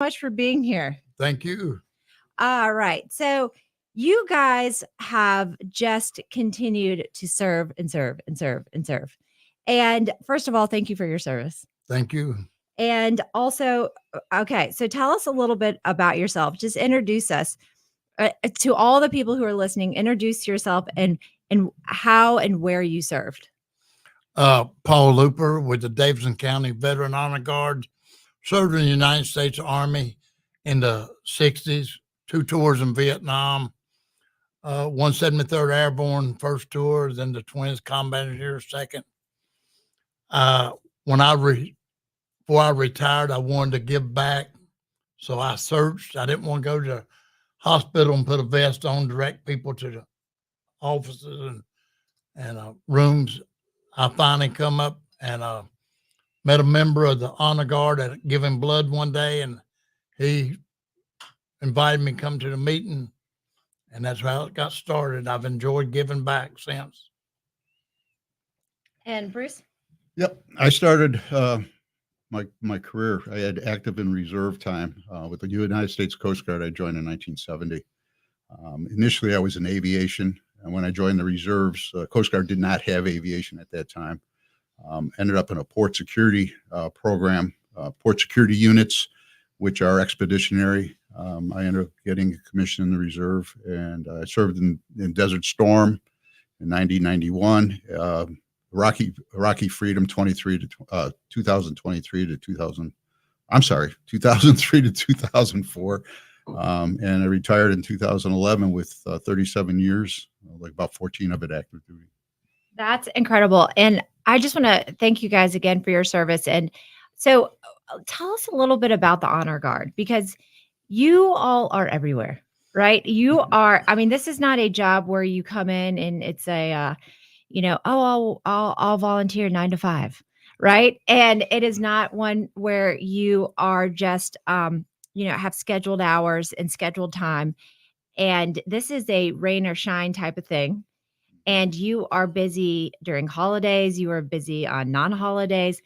Much for being here. Thank you. All right. So you guys have just continued to serve and serve and serve and serve. And first of all, thank you for your service. Thank you. And also, okay, so tell us a little bit about yourself. Just introduce us to all the people who are listening. Introduce yourself and how and where you served. Paul Looper with the Davidson County Veteran Honor Guard. Served in the United States Army in the 60s, 2 tours in Vietnam, 173rd Airborne first tour, then the 20th Combat Engineer second. When before I retired, I wanted to give back, so I searched. I didn't want to go to the hospital and put a vest on, direct people to the offices and rooms. I finally come up and met a member of the honor guard at giving blood one day, and he invited me to come to the meeting, and that's how it got started. I've enjoyed giving back since. And Bruce? Yep. I started my career. I had active and reserve time with the United States Coast Guard. I joined in 1970. Initially, I was in aviation, and when I joined the reserves, Coast Guard did not have aviation at that time. Ended up in a port security program, port security units, which are expeditionary. I ended up getting a commission in the reserve, and I served in Desert Storm in 1991, Iraqi Freedom 2003 to 2003 to 2004. And I retired in 2011 with 37 years, like about 14 of it active duty. That's incredible. And I just want to thank you guys again for your service. And so tell us a little bit about the Honor Guard, because you all are everywhere, right? You are, I mean, this is not a job where you come in and it's a, I'll volunteer 9 to 5, right? And it is not one where you are just, have scheduled hours and scheduled time. And this is a rain or shine type of thing. And you are busy during holidays. You are busy on non-holidays.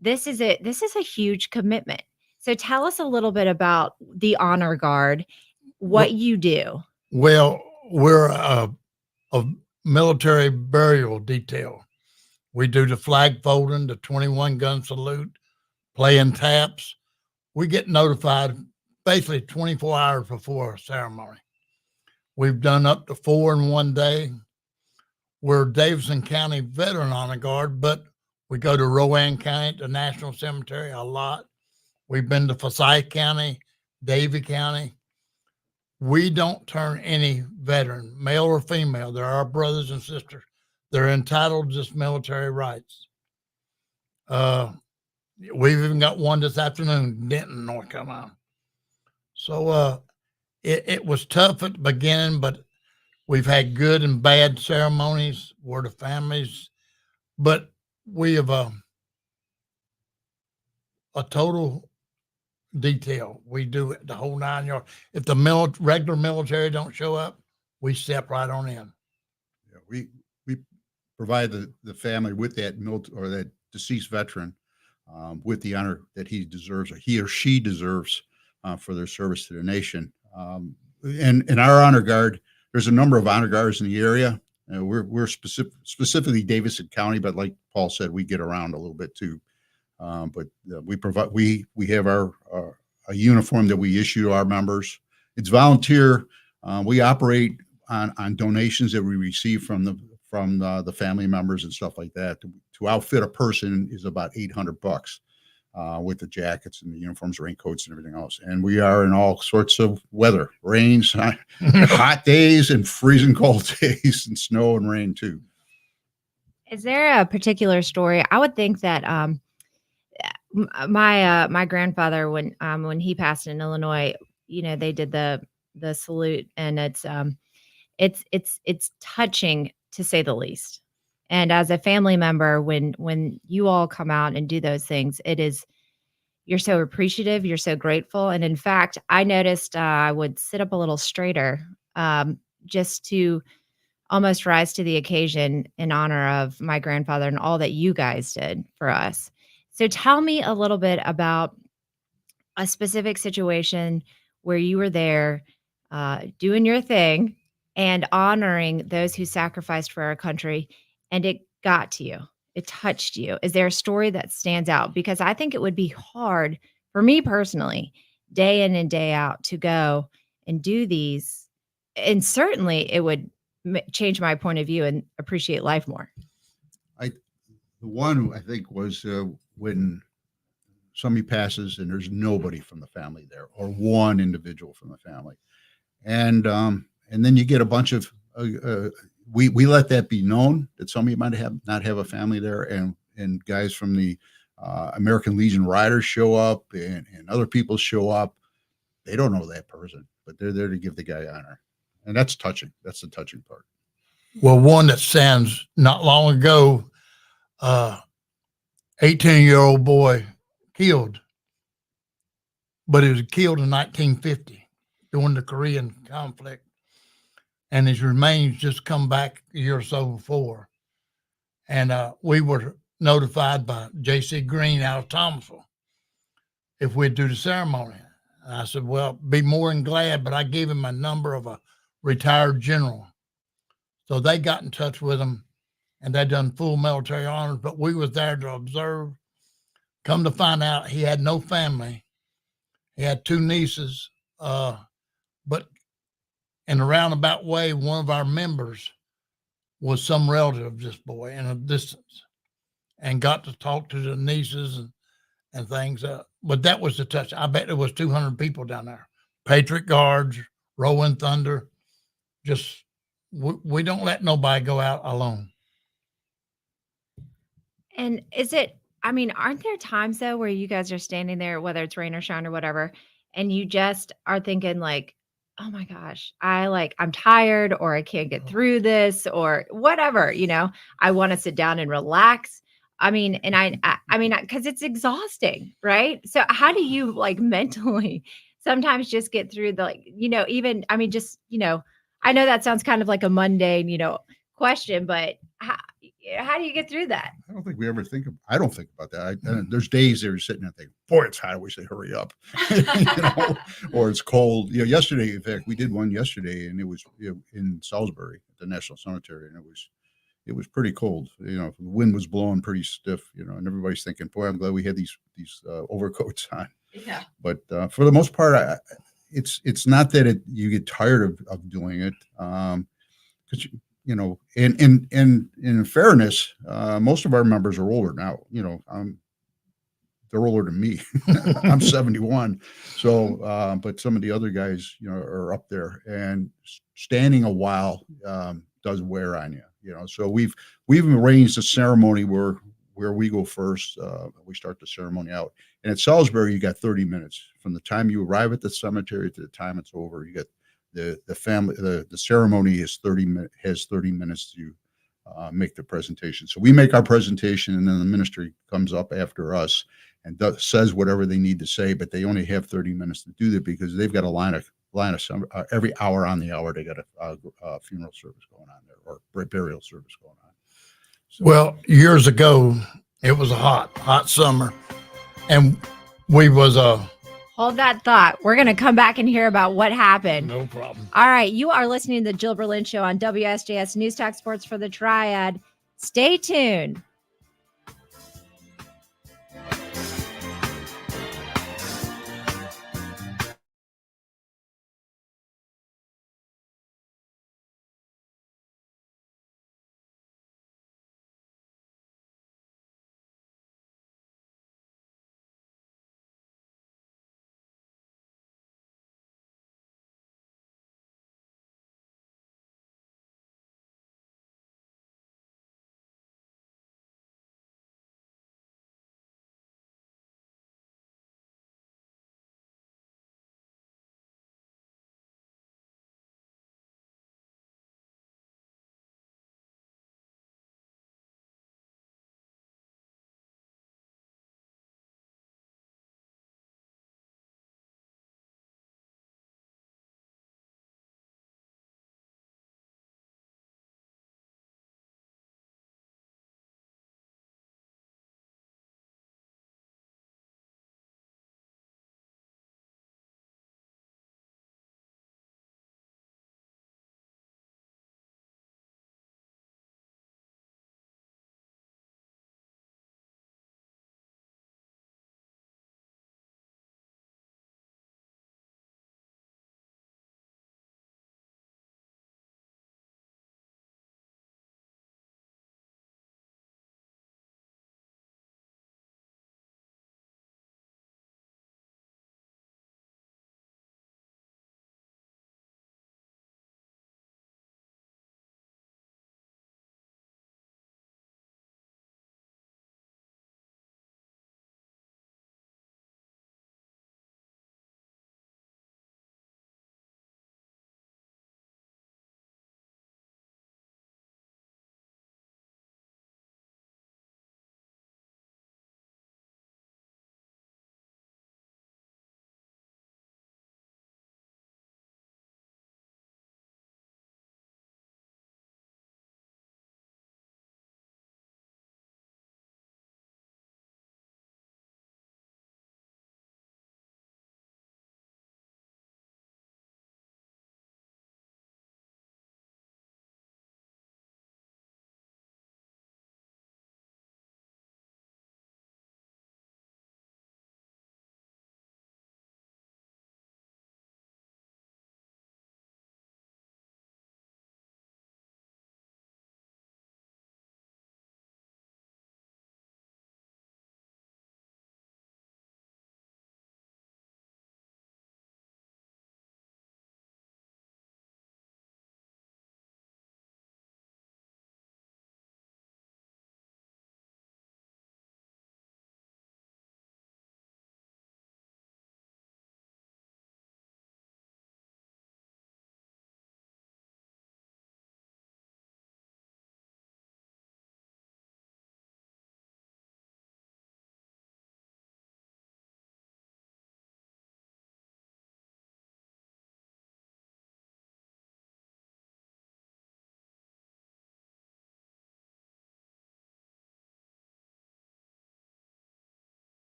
This is a huge commitment. So tell us a little bit about the Honor Guard, what you do. Well, we're a military burial detail. We do the flag folding, the 21 gun salute, playing taps. We get notified basically 24 hours before a ceremony. We've done up to 4 in one day. We're Davidson County Veteran Honor Guard, but we go to Rowan County, the National Cemetery, a lot. We've been to Forsyth County, Davie County. We don't turn any veteran, male or female. They're our brothers and sisters. They're entitled to just military rights. We've even got one this afternoon, Denton, North Carolina. So it was tough at the beginning, but we've had good and bad ceremonies where the families, but we have a total detail. We do it the whole 9 yards. If the regular military don't show up, we step right on in. Yeah, we provide the family with that or that deceased veteran with the honor that he deserves, or he or she deserves, for their service to the nation. And in our honor guard, there's a number of honor guards in the area. We're specifically Davidson County, but like Paul said, we get around a little bit too. But we have a uniform that we issue to our members. It's volunteer. We operate on donations that we receive from the family members and stuff like that. To outfit a person is about $800 with the jackets and the uniforms, raincoats, and everything else. And we are in all sorts of weather: rains, hot days, and freezing cold days, and snow and rain too. Is there a particular story? I would think that my grandfather, when he passed in Illinois, they did the salute, and it's touching, to say the least. And as a family member, when you all come out and do those things, you're so appreciative, you're so grateful. And in fact, I noticed I would sit up a little straighter, just to almost rise to the occasion in honor of my grandfather and all that you guys did for us. So tell me a little bit about a specific situation where you were there, doing your thing and honoring those who sacrificed for our country, and it got to you? It touched you. Is there a story that stands out? Because I think it would be hard for me personally, day in and day out, to go and do these. And certainly it would change my point of view and appreciate life more. I The one I think was when somebody passes and there's nobody from the family there, or one individual from the family, and then you get a bunch of we let that be known that somebody might have not have a family there, and guys from the American Legion Riders show up, and other people show up. They don't know that person, but they're there to give the guy honor, and that's touching. That's the touching part. Well, one that stands not long ago, 18-year-old boy killed, but he was killed in 1950 during the Korean conflict, and his remains just come back a year or so before. And we were notified by J.C. Green out of Thomasville if we'd do the ceremony. And I said, well, be more than glad, but I gave him a number of a retired general. So they got in touch with him, and they done full military honors, but we was there to observe. Come to find out, he had no family. He had two nieces, but in a roundabout way, one of our members was some relative of this boy in a distance, and got to talk to the nieces and things. But that was the touch. I bet there was 200 people down there. Patriot Guards, Rolling Thunder. Just we don't let nobody go out alone. And is it, I mean, aren't there times though where you guys are standing there, whether it's rain or shine or whatever, and you just are thinking like, oh my gosh, I'm tired, or I can't get through this, or whatever, I want to sit down and relax. I mean, and I mean, because it's exhausting, right? So how do you like mentally sometimes just get through the, like, even, I mean, just, I know that sounds kind of like a mundane, question, but how do you get through that? I don't think we ever think of. I don't think about that. There's days they're sitting there thinking, "Boy, it's hot. I wish they hurry up," or it's cold. Yesterday, in fact, we did one yesterday, and it was in Salisbury, at the National Cemetery, and it was pretty cold. The wind was blowing pretty stiff. And everybody's thinking, "Boy, I'm glad we had these overcoats on." Yeah. But for the most part, it's not that you get tired of doing it, because and in fairness, most of our members are older now. They're older than me. I'm 71. So, but some of the other guys, are up there, and standing a while does wear on you. So we've arranged a ceremony where we go first. We start the ceremony out, and at Salisbury, you got 30 minutes from the time you arrive at the cemetery to the time it's over. You got the family. The ceremony has 30 minutes to make the presentation. So we make our presentation, and then the ministry comes up after us and says whatever they need to say, but they only have 30 minutes to do that because they've got a line of every hour on the hour. They got a funeral service going on there, or burial service going on. So, Well, years ago, it was a hot summer, and we was Hold that thought. We're going to come back and hear about what happened. no problem. All right. You are listening to the Jill Berlin Show on WSJS News Talk Sports for the Triad. Stay tuned.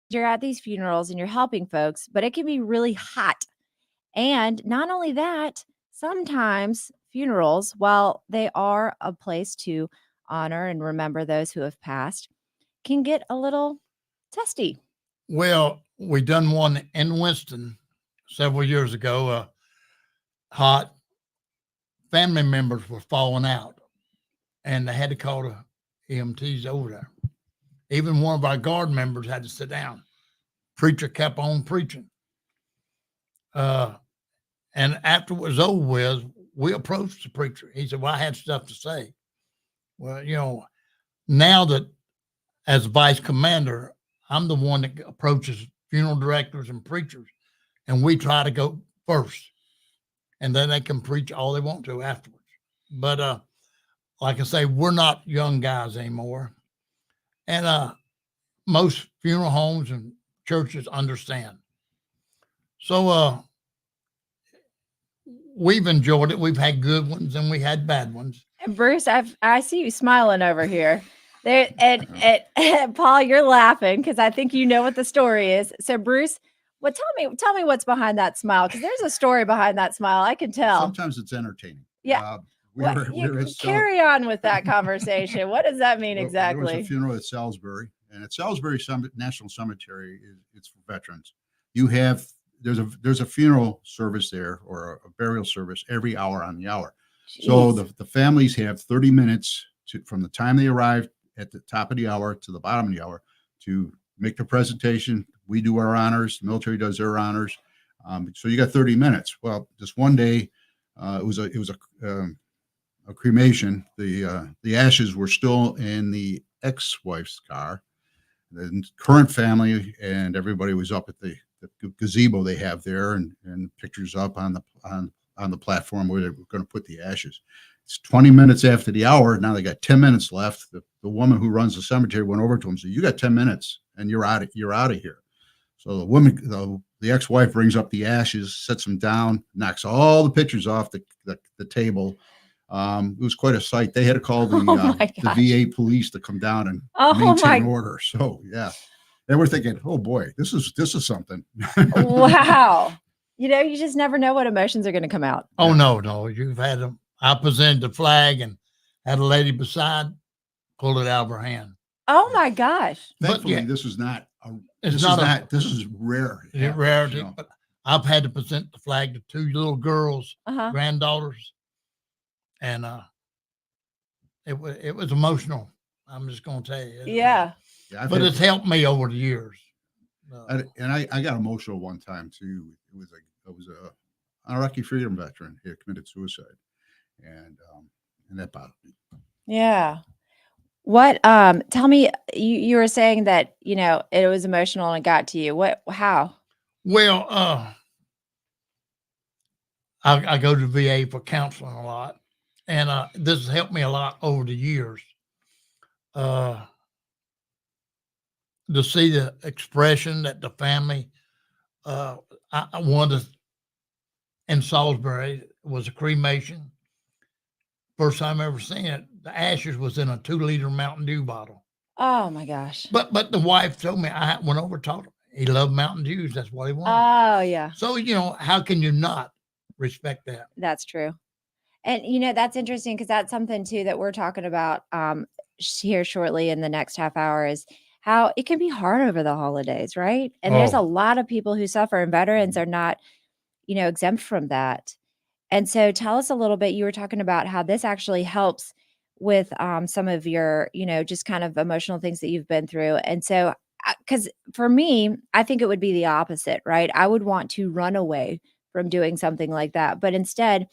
you're at these funerals and you're helping folks, but it can be really hot. And not only that, sometimes funerals, while they are a place to honor and remember those who have passed, can get a little testy. Well, we done one in Winston several years ago. Hot family members were falling out, and they had to call the EMTs over there. Even one of our guard members had to sit down. Preacher kept on preaching. And after it was over with, we approached the preacher. He said, well, I had stuff to say. Well, now that as vice commander, I'm the one that approaches funeral directors and preachers, and we try to go first, and then they can preach all they want to afterwards. But like I say, we're not young guys anymore, and most funeral homes and churches understand. So we've enjoyed it. We've had good ones and we had bad ones. And Bruce, I see you smiling over here. There and Paul, you're laughing because I think you know what the story is. So Bruce, tell me what's behind that smile, because there's a story behind that smile. I can tell. Sometimes it's entertaining. Yeah. Carry on with that conversation. What does that mean exactly? There was a funeral at Salisbury, and at Salisbury National Cemetery, it's for veterans. There's a funeral service there, or a burial service every hour on the hour. Jeez. So the families have 30 minutes from the time they arrive at the top of the hour to the bottom of the hour to make the presentation. We do our honors. The military does their honors. So you got 30 minutes. Well, just one day, it was a cremation. The ashes were still in the ex-wife's car. The current family and everybody was up at the gazebo they have there, and pictures up on the platform where they're going to put the ashes. It's 20 minutes after the hour. Now they got 10 minutes left. The woman who runs the cemetery went over to him and said, "You got 10 minutes and you're out of here." So the woman, the ex-wife, brings up the ashes, sets them down, knocks all the pictures off the table. It was quite a sight. They had to call the VA police to come down and maintain order. So yeah, they were thinking, "Oh boy, this is something." Wow. You just never know what emotions are going to come out. Oh no, you've had them. I presented the flag and had a lady beside pull it out of her hand. Oh my gosh! Thankfully, this is not. This is rare. It's rarity. But I've had to present the flag to two little girls, granddaughters, and it was emotional. I'm just going to tell you. Yeah. But it's helped me over the years. And I got emotional one time too. It was a Iraqi freedom veteran. He had committed suicide, and that bothered me. Yeah. What? Tell me. You were saying that it was emotional and it got to you. What? How? Well, I go to VA for counseling a lot, and this has helped me a lot over the years. To see the expression that the family, I wanted in Salisbury was a cremation. First time I ever seen it, the ashes was in a 2-liter Mountain Dew bottle. Oh my gosh. But the wife told me, I went over and told him he loved Mountain Dews. That's what he wanted. Oh yeah. So, how can you not respect that? That's true. And that's interesting, because that's something too that we're talking about here shortly in the next half hour, is how it can be hard over the holidays, right? And there's a lot of people who suffer, and veterans are not, exempt from that. And so tell us a little bit, you were talking about how this actually helps with some of your, just kind of emotional things that you've been through. And so, because for me, I think it would be the opposite, right? I would want to run away from doing something like that. But instead,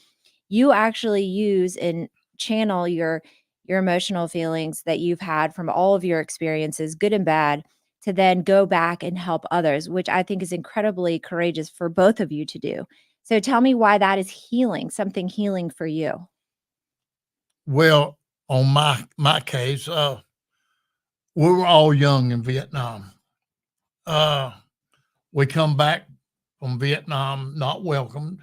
you actually use and channel your emotional feelings that you've had from all of your experiences, good and bad, to then go back and help others, which I think is incredibly courageous for both of you to do. So tell me why that is healing, something healing for you. Well, on my case, we were all young in Vietnam. We come back from Vietnam not welcomed.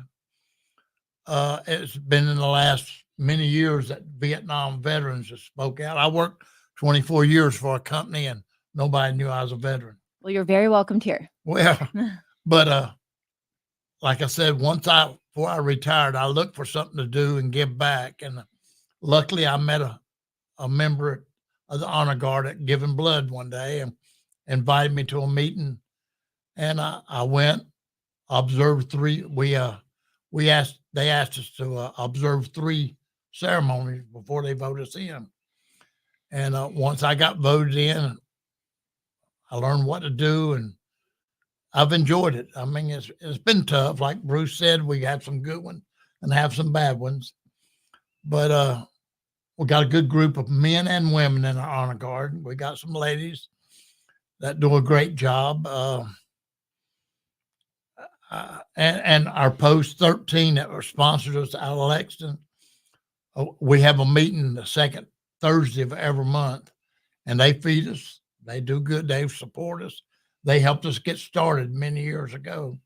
It's been in the last many years that Vietnam veterans have spoke out. I worked 24 years for a company and nobody knew I was a veteran. Well, you're very welcomed here. Well, but like I said, before I retired, I looked for something to do and give back. And luckily I met a member of the honor guard at Giving Blood one day and invited me to a meeting. And I went, observed three. They asked us to observe three ceremonies before they voted us in. And once I got voted in, I learned what to do, and I've enjoyed it. I mean, it's been tough. Like Bruce said, we have some good ones and have some bad ones, but we got a good group of men and women in our honor guard. We got some ladies that do a great job. And our post 13 that were sponsored us out of Lexington, we have a meeting the second Thursday of every month, and they feed us. They do good. They support us. They helped us get started many years ago.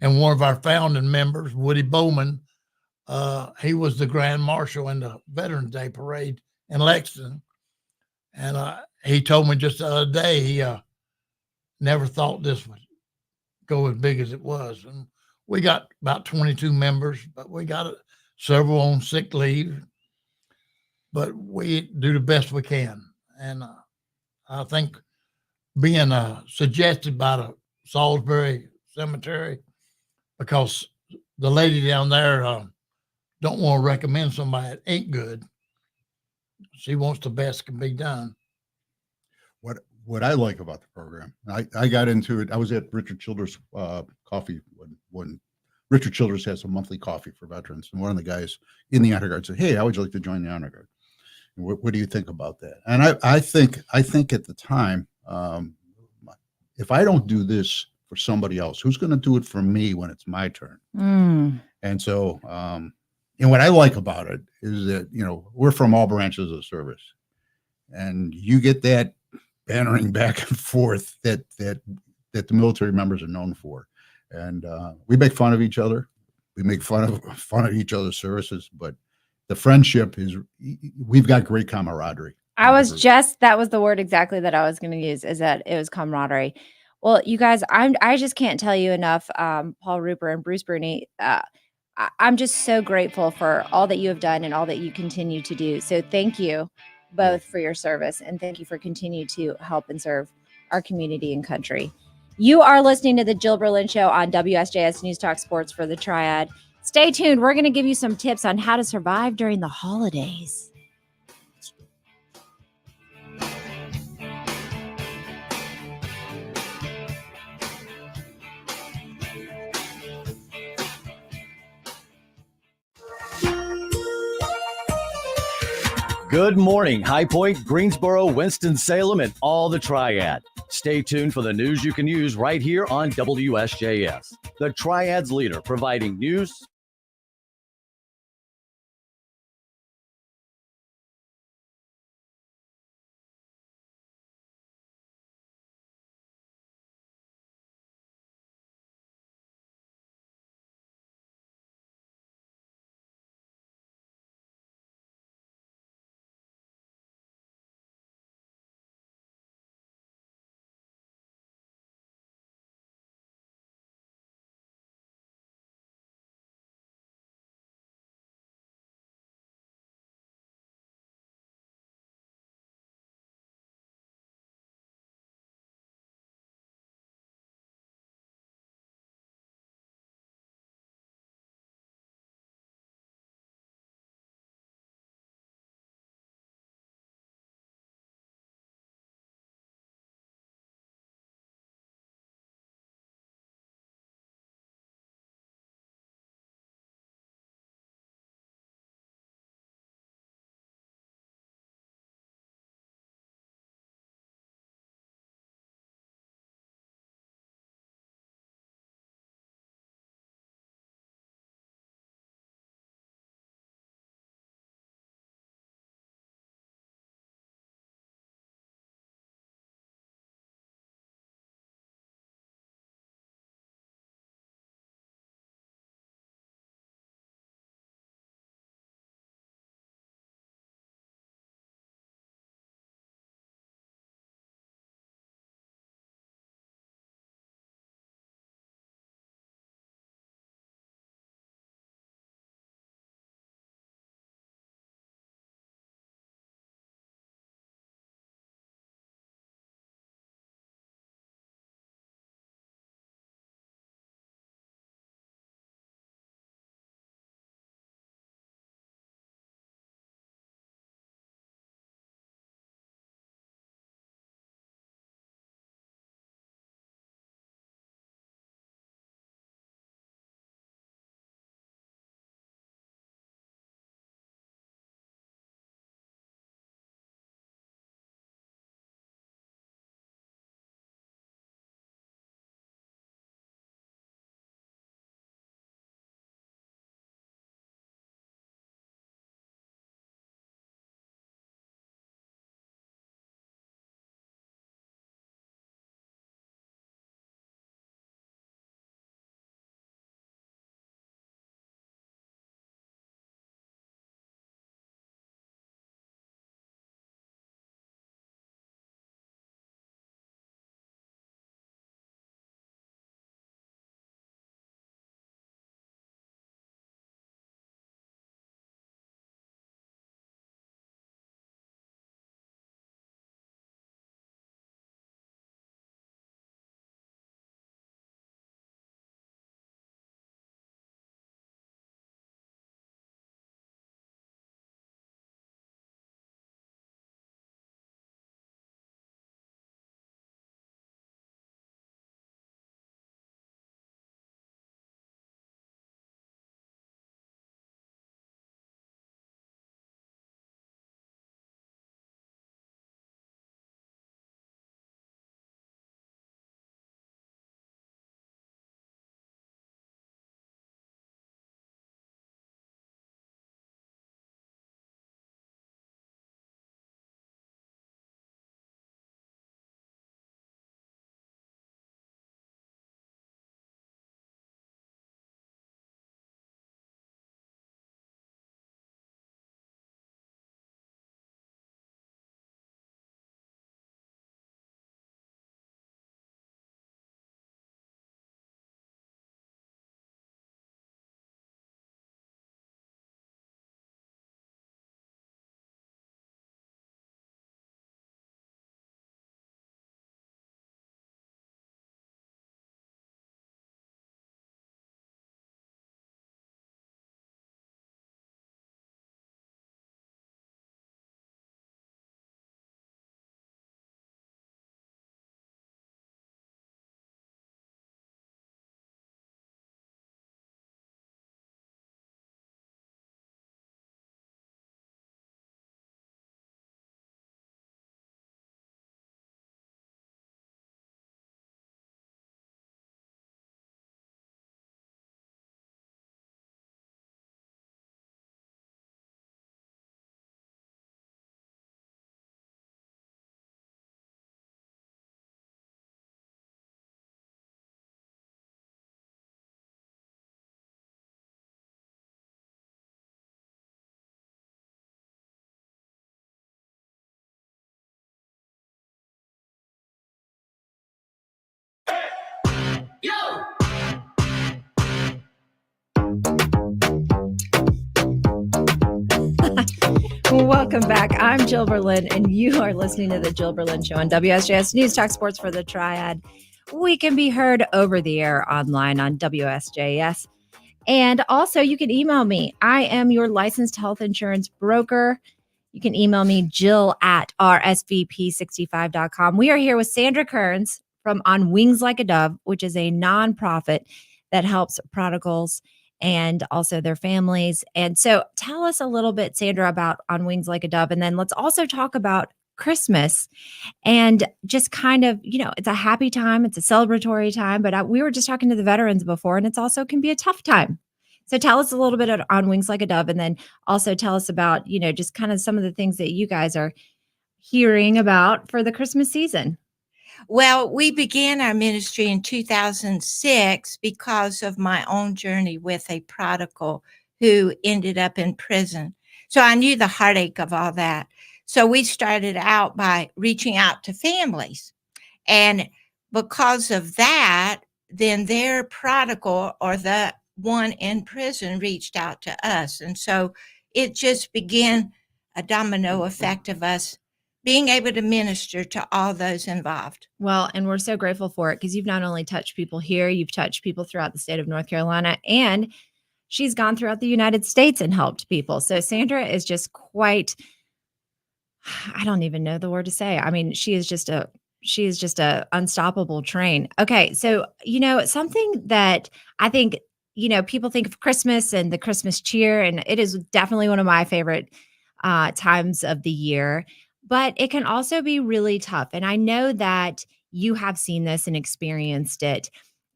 And one of our founding members, Woody Bowman, he was the Grand Marshal in the Veterans Day Parade in Lexington. And he told me just the other day he never thought this would go as big as it was. And we got about 22 members, but we got several on sick leave. But we do the best we can. And I think being suggested by the Salisbury Cemetery, because the lady down there don't want to recommend somebody that ain't good. She wants the best can be done. What I like about the program, I got into it. I was at Richard Childress coffee when Richard Childress has a monthly coffee for veterans, and one of the guys in the honor guard said, "Hey, how would you like to join the honor guard? What do you think about that?" And I think at the time, if I don't do this for somebody else, who's going to do it for me when it's my turn? And so, and what I like about it is that, we're from all branches of the service, and you get that bantering back and forth that the military members are known for. And we make fun of each other. We make fun of each other's services, but the friendship we've got great camaraderie. That was the word exactly that I was going to use, is that it was camaraderie. Well, you guys, I just can't tell you enough, Paul Rupert and Bruce Bruni. I'm just so grateful for all that you have done and all that you continue to do. So thank you both for your service, and thank you for continuing to help and serve our community and country. You are listening to the Jill Berlin Show on WSJS News Talk Sports for the Triad. Stay tuned. We're going to give you some tips on how to survive during the holidays. Good morning, High Point, Greensboro, Winston-Salem, and all the Triad. Stay tuned for the news you can use right here on WSJS. The Triad's leader, providing news, Welcome back. I'm Jill Berlin, and you are listening to The Jill Berlin Show on WSJS News Talk Sports for the Triad. We can be heard over the air online on WSJS. And also, you can email me. I am your licensed health insurance broker. You can email me, Jill at rsvp65.com. We are here with Sandra Kearns from On Wings Like a Dove, which is a nonprofit that helps prodigals and also their families. And so tell us a little bit, Sandra, about On Wings Like a Dove. And then let's also talk about Christmas and just kind of, it's a happy time. It's a celebratory time. But we were just talking to the veterans before, and it's also can be a tough time. So tell us a little bit on Wings Like a Dove, and then also tell us about, just kind of some of the things that you guys are hearing about for the Christmas season. Well, we began our ministry in 2006 because of my own journey with a prodigal who ended up in prison. So I knew the heartache of all that. So we started out by reaching out to families. And because of that, then their prodigal or the one in prison reached out to us. And so it just began a domino effect of us being able to minister to all those involved. Well, and we're so grateful for it because you've not only touched people here, you've touched people throughout the state of North Carolina, and she's gone throughout the United States and helped people. So Sandra is just quite, I don't even know the word to say. I mean, she is just a unstoppable train. Okay. So, something that I think, people think of Christmas and the Christmas cheer, and it is definitely one of my favorite times of the year. But it can also be really tough. And I know that you have seen this and experienced it.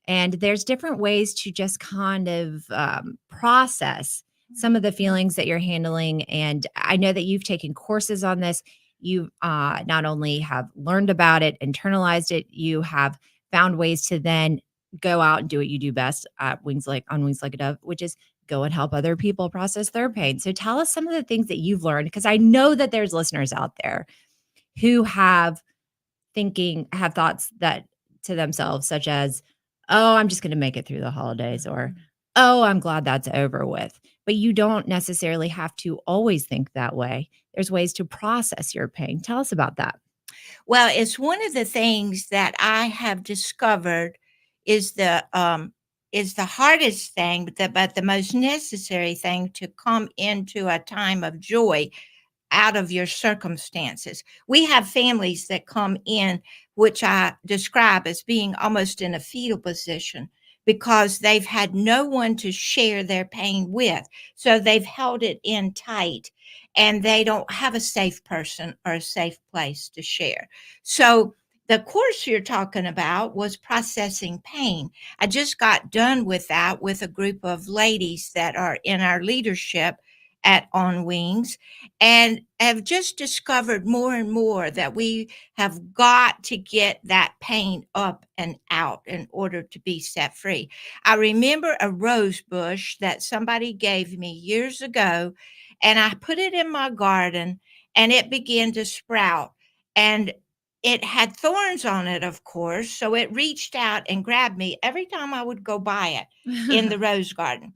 And there's different ways to just kind of process some of the feelings that you're handling. And I know that you've taken courses on this. You not only have learned about it, internalized it, you have found ways to then go out and do what you do best at On Wings Like a Dove, which is go and help other people process their pain. So tell us some of the things that you've learned, because I know that there's listeners out there who have thoughts that to themselves, such as, oh, I'm just going to make it through the holidays, or, oh, I'm glad that's over with. But you don't necessarily have to always think that way. There's ways to process your pain. Tell us about that. Well, it's one of the things that I have discovered is the hardest thing, but the most necessary thing to come into a time of joy out of your circumstances. We have families that come in, which I describe as being almost in a fetal position because they've had no one to share their pain with. So they've held it in tight and they don't have a safe person or a safe place to share. So the course you're talking about was processing pain. I just got done with that with a group of ladies that are in our leadership at On Wings, and have just discovered more and more that we have got to get that pain up and out in order to be set free. I remember a rose bush that somebody gave me years ago, and I put it in my garden and it began to sprout. And it had thorns on it, of course, so it reached out and grabbed me every time I would go by it in the rose garden.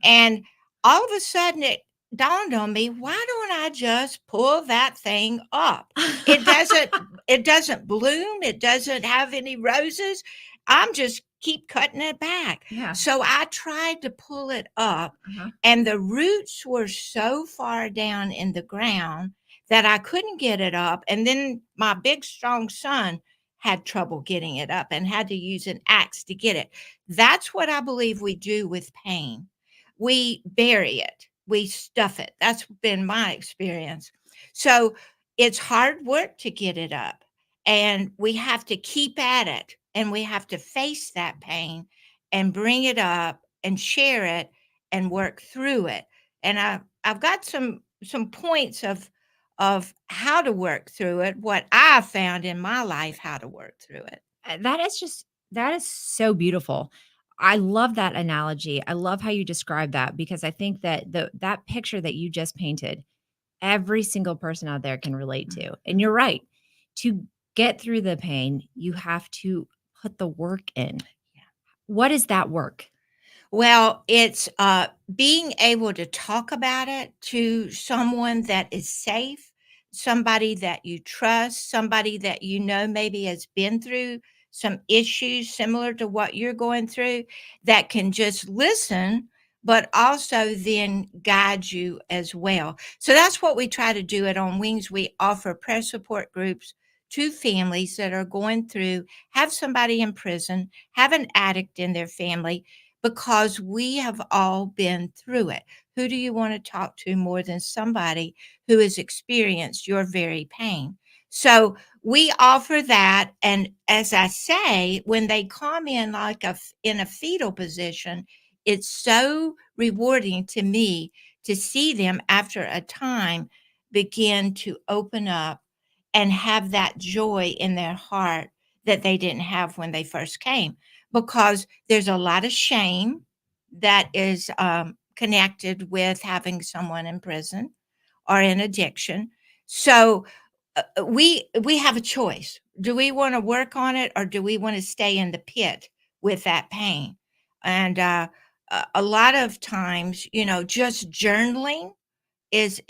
And all of a sudden it dawned on me, why don't I just pull that thing up? It doesn't bloom, it doesn't have any roses. I'm just keep cutting it back. Yeah. So I tried to pull it up, and the roots were so far down in the ground that I couldn't get it up. And then my big, strong son had trouble getting it up and had to use an axe to get it. That's what I believe we do with pain. We bury it. We stuff it. That's been my experience. So it's hard work to get it up. And we have to keep at it. And we have to face that pain and bring it up and share it and work through it. And I've got some points of how to work through it, what I found in my life, how to work through it. That is so beautiful. I love that analogy. I love how you describe that, because I think that that picture that you just painted, every single person out there can relate to. And you're right. To get through the pain, you have to put the work in. Yeah. What is that work? Well, it's being able to talk about it to someone that is safe, somebody that you trust, somebody that you know maybe has been through some issues similar to what you're going through, that can just listen, but also then guide you as well. So that's what we try to do at On Wings. We offer prayer support groups to families that are going through, have somebody in prison, have an addict in their family, because we have all been through it. Who do you want to talk to more than somebody who has experienced your very pain? So we offer that. And as I say, when they come in like in a fetal position, it's so rewarding to me to see them after a time begin to open up and have that joy in their heart that they didn't have when they first came, because there's a lot of shame that is connected with having someone in prison or in addiction. So we have a choice. Do we want to work on it, or do we want to stay in the pit with that pain? And a lot of times, just journaling is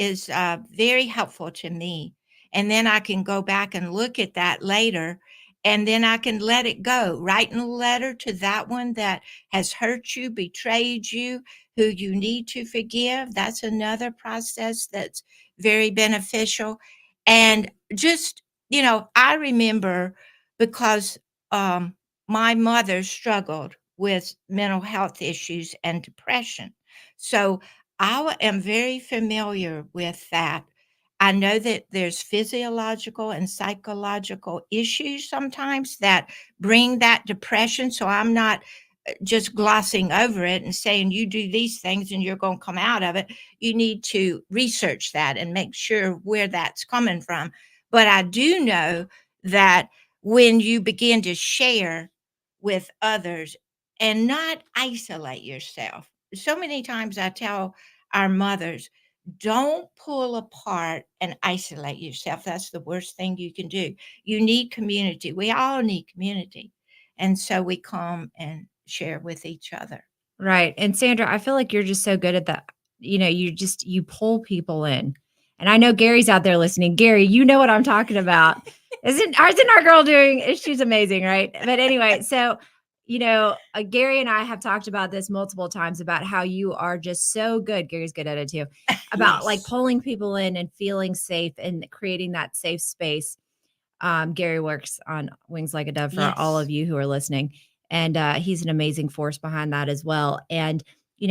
very helpful to me, and then I can go back and look at that later, and then I can let it go. Writing a letter to that one that has hurt you, betrayed you, who you need to forgive, that's another process that's very beneficial. And just, I remember, because my mother struggled with mental health issues and depression. So am very familiar with that. I know that there's physiological and psychological issues sometimes that bring that depression. So I'm not just glossing over it and saying you do these things and you're going to come out of it. You need to research that and make sure where that's coming from. But I do know that when you begin to share with others and not isolate yourself, so many times I tell our mothers, don't pull apart and isolate yourself. That's the worst thing you can do. You need community. We all need community. And so we come and share with each other. Right. And Sandra, I feel like you're just so good at that. You pull people in. And I know Gary's out there listening. Gary, you know what I'm talking about. Isn't our girl doing? She's amazing, right? But anyway, so Gary and I have talked about this multiple times about how you are just so good. Gary's good at it too. About like Yes. pulling people in and feeling safe and creating that safe space. Gary works on Wings Like a Dove for all Yes. of you who are listening. And he's an amazing force behind that as well. And,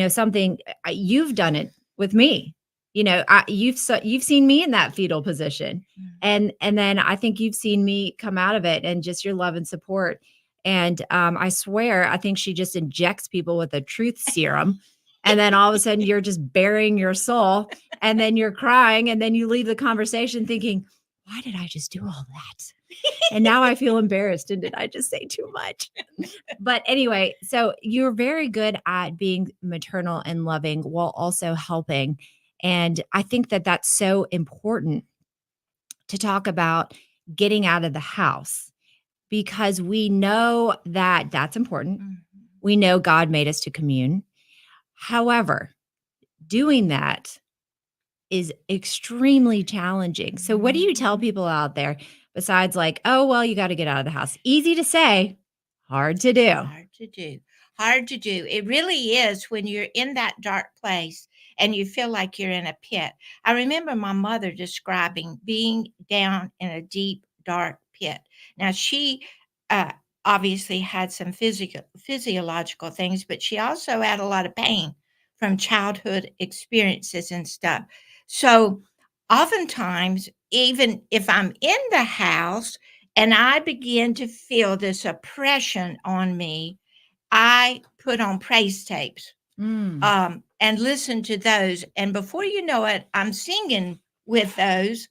something you've done it with me. You've seen me in that fetal position. Mm. And then I think you've seen me come out of it, and just your love and support. And I swear, I think she just injects people with a truth serum. And then all of a sudden you're just bearing your soul, and then you're crying, and then you leave the conversation thinking, why did I just do all that? And now I feel embarrassed. And did I just say too much? But anyway, so you're very good at being maternal and loving while also helping. And I think that that's so important to talk about getting out of the house, because we know that that's important. Mhm. We know God made us to commune. However, doing that is extremely challenging. So what do you tell people out there besides like, oh, well, you got to get out of the house? Easy to say, hard to do. Hard to do. Hard to do. It really is when you're in that dark place and you feel like you're in a pit. I remember my mother describing being down in a deep, dark pit. Now, she uh, obviously had some physiological things, but she also had a lot of pain from childhood experiences and stuff. So, oftentimes, even if I'm in the house, and I begin to feel this oppression on me, I put on praise tapes, Mm. and listen to those. And before you know it, I'm singing with those.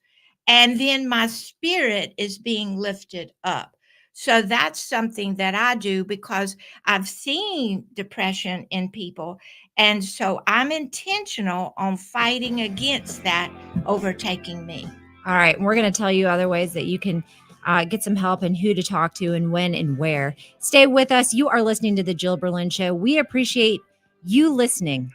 And then my spirit is being lifted up. So that's something that I do because I've seen depression in people. And so I'm intentional on fighting against that overtaking me. All right. And we're going to tell you other ways that you can get some help and who to talk to and when and where. Stay with us. You are listening to The Jill Berlin Show. We appreciate you listening.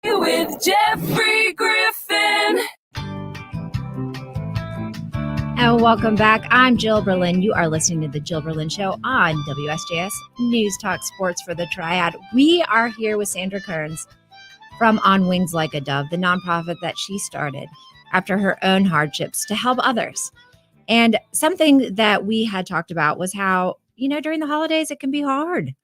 With Jeffrey Griffin. And welcome back. I'm Jill Berlin. You are listening to The Jill Berlin Show on WSJS News Talk Sports for the Triad. We are here with Sandra Kearns from On Wings Like a Dove, the nonprofit that she started after her own hardships to help others. And something that we had talked about was how, during the holidays, it can be hard.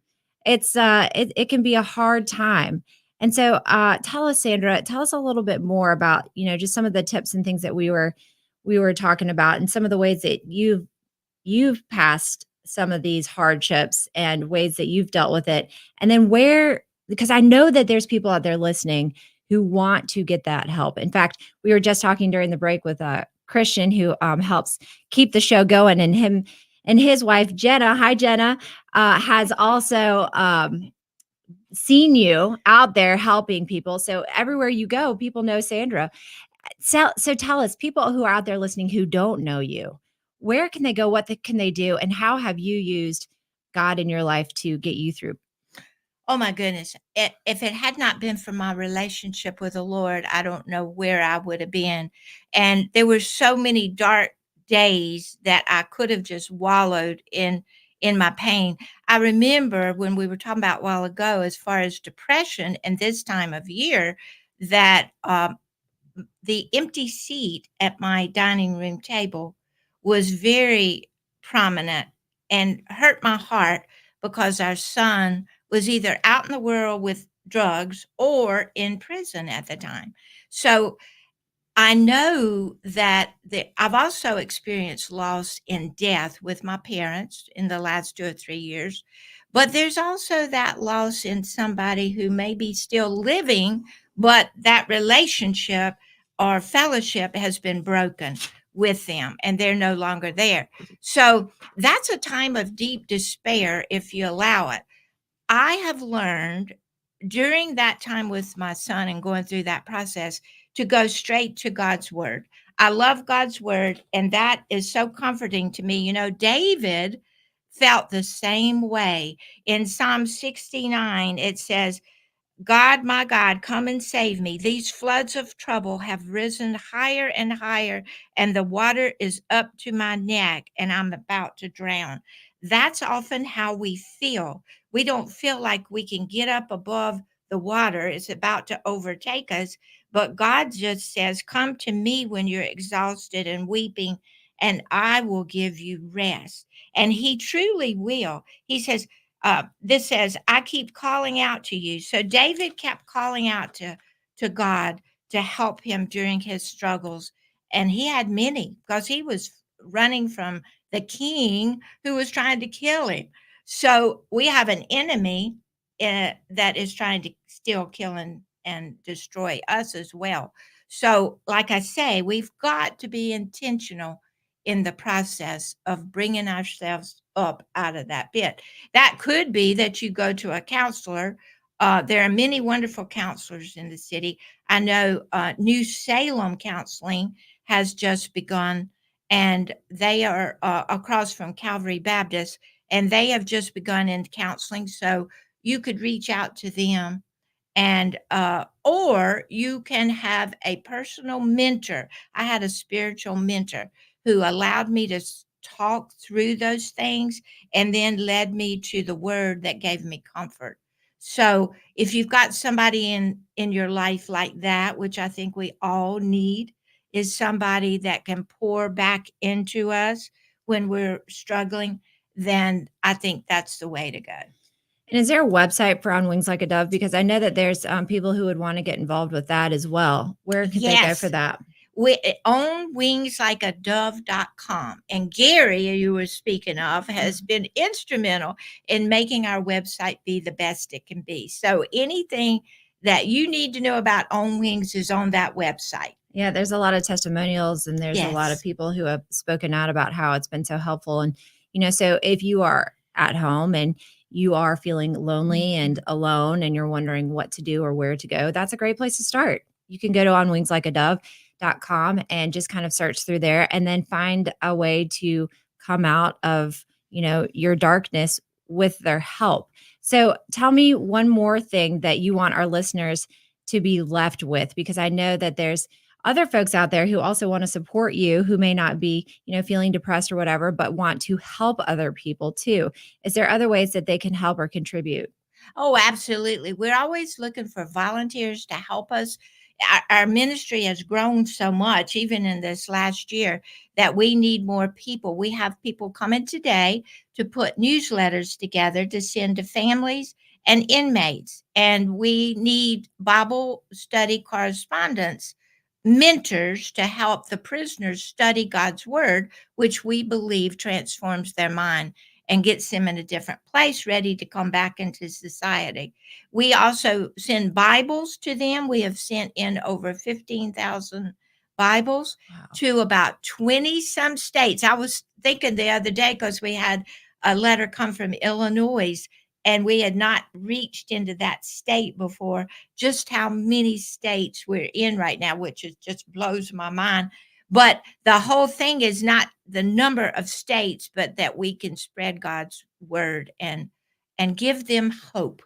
It can be a hard time. And so tell us, Sandra, tell us a little bit more about, just some of the tips and things that we were talking about and some of the ways that you've passed some of these hardships and ways that you've dealt with it. And then because I know that there's people out there listening who want to get that help. In fact, we were just talking during the break with a Christian who helps keep the show going, and him and his wife, Jenna, hi, Jenna, has also seen you out there helping people. So everywhere you go, people know Sandra. So tell us, people who are out there listening who don't know you, where can they go? What can they do? And how have you used God in your life to get you through? Oh my goodness. If it had not been for my relationship with the Lord, I don't know where I would have been. And there were so many dark days that I could have just wallowed in my pain. I remember when we were talking about a while ago, as far as depression and this time of year, that the empty seat at my dining room table was very prominent and hurt my heart because our son was either out in the world with drugs or in prison at the time. So I know that I've also experienced loss in death with my parents in the last 2 or 3 years, but there's also that loss in somebody who may be still living, but that relationship or fellowship has been broken with them and they're no longer there. So that's a time of deep despair if you allow it. I have learned during that time with my son and going through that process to go straight to God's word. I love God's word, and that is so comforting to me. You know, David felt the same way. In Psalm 69, it says, God, my God, come and save me. These floods of trouble have risen higher and higher, and the water is up to my neck, and I'm about to drown. That's often how we feel. We don't feel like we can get up above the water, it's about to overtake us. But God just says, come to me when you're exhausted and weeping, and I will give you rest. And He truly will. He says, this says, I keep calling out to you. So David kept calling out to God to help him during his struggles. And he had many because he was running from the king who was trying to kill him. So we have an enemy that is trying to still kill and destroy us as well. So, like I say, we've got to be intentional in the process of bringing ourselves up out of that pit. That could be that you go to a counselor. There are many wonderful counselors in the city. I know New Salem Counseling has just begun, and they are across from Calvary Baptist, and they have just begun in counseling. So you could reach out to them and or you can have a personal mentor. I had a spiritual mentor who allowed me to talk through those things and then led me to the word that gave me comfort. So if you've got somebody in your life like that, which I think we all need, is somebody that can pour back into us when we're struggling, then I think that's the way to go. And is there a website for On Wings Like a Dove? Because I know that there's people who would want to get involved with that as well. Where could they go for Yes. that? We own wingslikeadove.com. And Gary, you were speaking of, has been instrumental in making our website be the best it can be. So anything that you need to know about On Wings is on that website. Yeah, there's a lot of testimonials and there's a lot of Yes. people who have spoken out about how it's been so helpful. And, so if you are at home and you are feeling lonely and alone and you're wondering what to do or where to go, that's a great place to start. You can go to onwingslikeadove.com and just kind of search through there and then find a way to come out of, your darkness with their help. So tell me one more thing that you want our listeners to be left with, because I know that there's other folks out there who also want to support you who may not be, feeling depressed or whatever, but want to help other people too. Is there other ways that they can help or contribute? Oh, absolutely. We're always looking for volunteers to help us. Our ministry has grown so much, even in this last year, that we need more people. We have people coming today to put newsletters together to send to families and inmates. And we need Bible study correspondents, mentors to help the prisoners study God's word, which we believe transforms their mind and gets them in a different place, ready to come back into society. We also send Bibles to them. We have sent in over 15,000 Bibles Wow. to about 20 some states. I was thinking the other day because we had a letter come from Illinois and we had not reached into that state before, just how many states we're in right now, which is just blows my mind. But the whole thing is not the number of states, but that we can spread God's word and give them hope.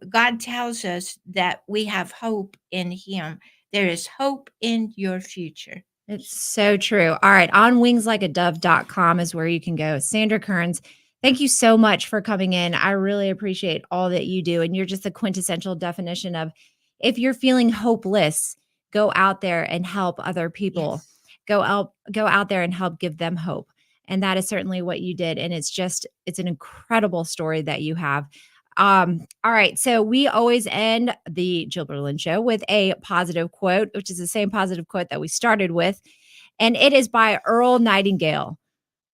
God tells us that we have hope in Him. There is hope in your future. It's so true. All right. Onwingslikeadove.com is where you can go. Sandra Kearns, thank you so much for coming in. I really appreciate all that you do. And you're just the quintessential definition of if you're feeling hopeless, go out there and help other people. Yes. go out there and help give them hope. And that is certainly what you did. And it's an incredible story that you have. All right. So we always end the Jill Berlin Show with a positive quote, which is the same positive quote that we started with. And it is by Earl Nightingale.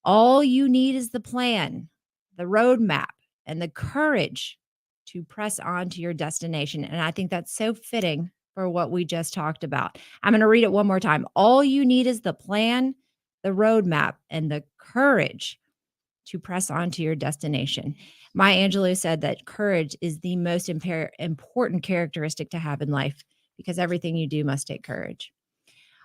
All you need is the plan, the roadmap, and the courage to press on to your destination. And I think that's so fitting for what we just talked about. I'm going to read it one more time. All you need is the plan, the roadmap, and the courage to press on to your destination. Maya Angelou said that courage is the most important characteristic to have in life because everything you do must take courage.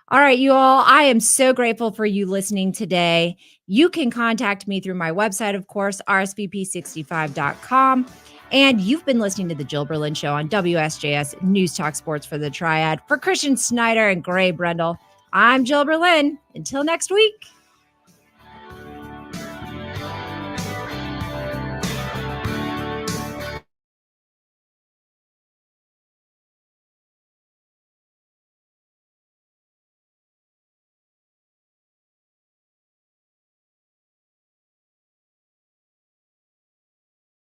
All right, you all, I am so grateful for you listening today. You can contact me through my website, of course, rsvp65.com. And you've been listening to The Jill Berlin Show on WSJS News Talk Sports for the Triad. For Christian Snyder and Gray Brendel, I'm Jill Berlin. Until next week.